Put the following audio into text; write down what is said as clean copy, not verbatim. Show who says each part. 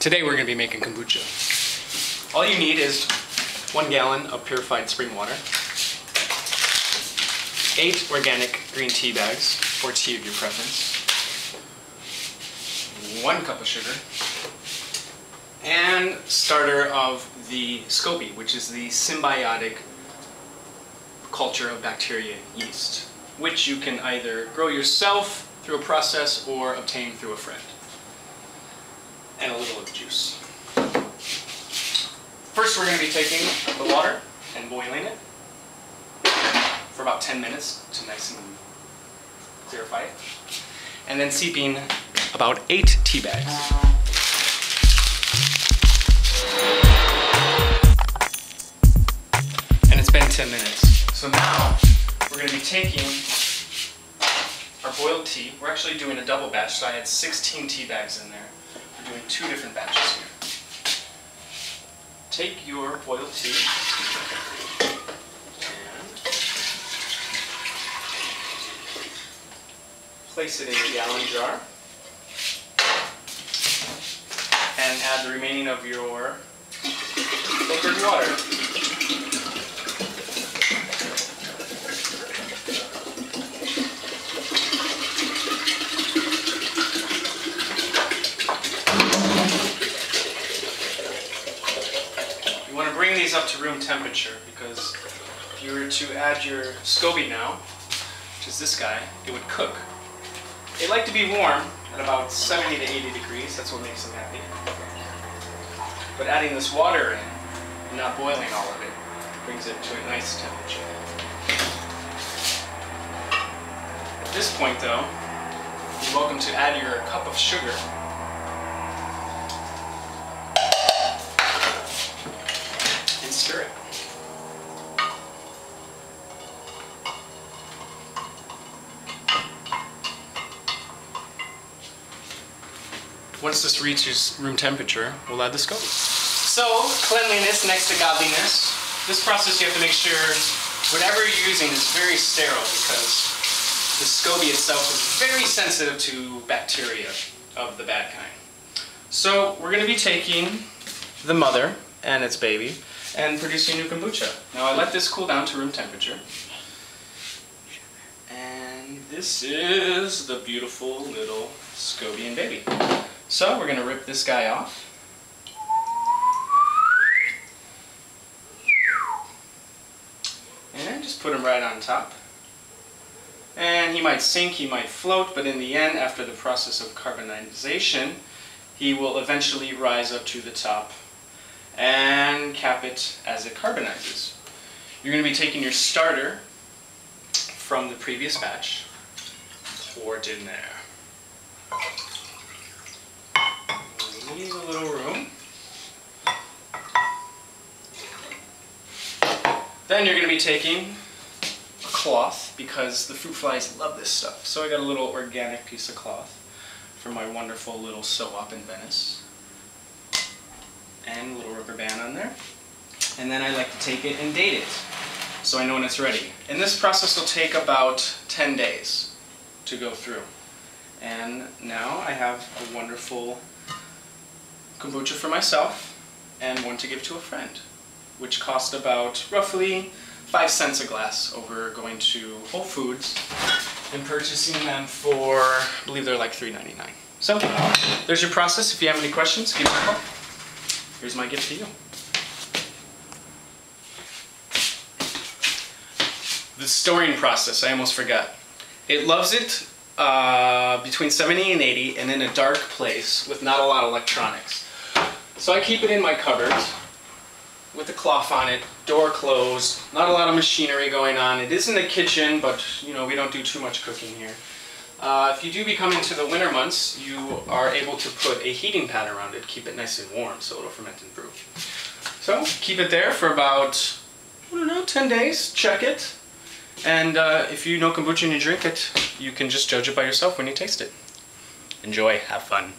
Speaker 1: Today we're going to be making kombucha. All you need is 1 gallon of purified spring water, 8 organic green tea bags, or tea of your preference, 1 cup of sugar, and starter of the SCOBY, which is the symbiotic culture of bacteria yeast, which you can either grow yourself through a process or obtain through a friend. And a little of juice. First we're going to be taking the water and boiling it for about 10 minutes to nice and clarify it. And then steeping about 8 tea bags. And it's been 10 minutes. So now we're going to be taking our boiled tea. We're actually doing a double batch, so I had 16 tea bags in there. We're doing 2 different batches here. Take your boiled tea and place it in a gallon jar and add the remaining of your filtered water. You want to bring these up to room temperature, because if you were to add your SCOBY now, which is this guy, it would cook. They like to be warm at about 70 to 80 degrees, that's what makes them happy. But adding this water in, and not boiling all of it, brings it to a nice temperature. At this point though, you're welcome to add your cup of sugar. Stir it. Once this reaches room temperature, we'll add the SCOBY. So, cleanliness next to godliness. This process you have to make sure whatever you're using is very sterile, because the SCOBY itself is very sensitive to bacteria of the bad kind. So, we're going to be taking the mother and its baby and producing new kombucha. Now I let this cool down to room temperature. And this is the beautiful little SCOBY and baby. So we're going to rip this guy off. And just put him right on top. And he might sink, he might float, but in the end, after the process of carbonization, he will eventually rise up to the top and cap it as it carbonizes. You're going to be taking your starter from the previous batch, pour it in there. Leave a little room. Then you're going to be taking a cloth, because the fruit flies love this stuff. So I got a little organic piece of cloth from my wonderful little sew-op in Venice. And a little rubber band on there. And then I like to take it and date it, so I know when it's ready. And this process will take about 10 days to go through. And now I have a wonderful kombucha for myself and one to give to a friend, which cost about roughly 5 cents a glass over going to Whole Foods and purchasing them for, I believe they're like $3.99. So there's your process. If you have any questions, give me a call. Here's my gift to you. The storing process, I almost forgot. It loves it between 70 and 80 and in a dark place with not a lot of electronics. So I keep it in my cupboard with a cloth on it, door closed, not a lot of machinery going on. It is in the kitchen, but you know, we don't do too much cooking here. If you do become into the winter months, you are able to put a heating pad around it, keep it nice and warm so it'll ferment and brew. So keep it there for about, I don't know, 10 days, check it. And if you know kombucha and you drink it, you can just judge it by yourself when you taste it. Enjoy, have fun.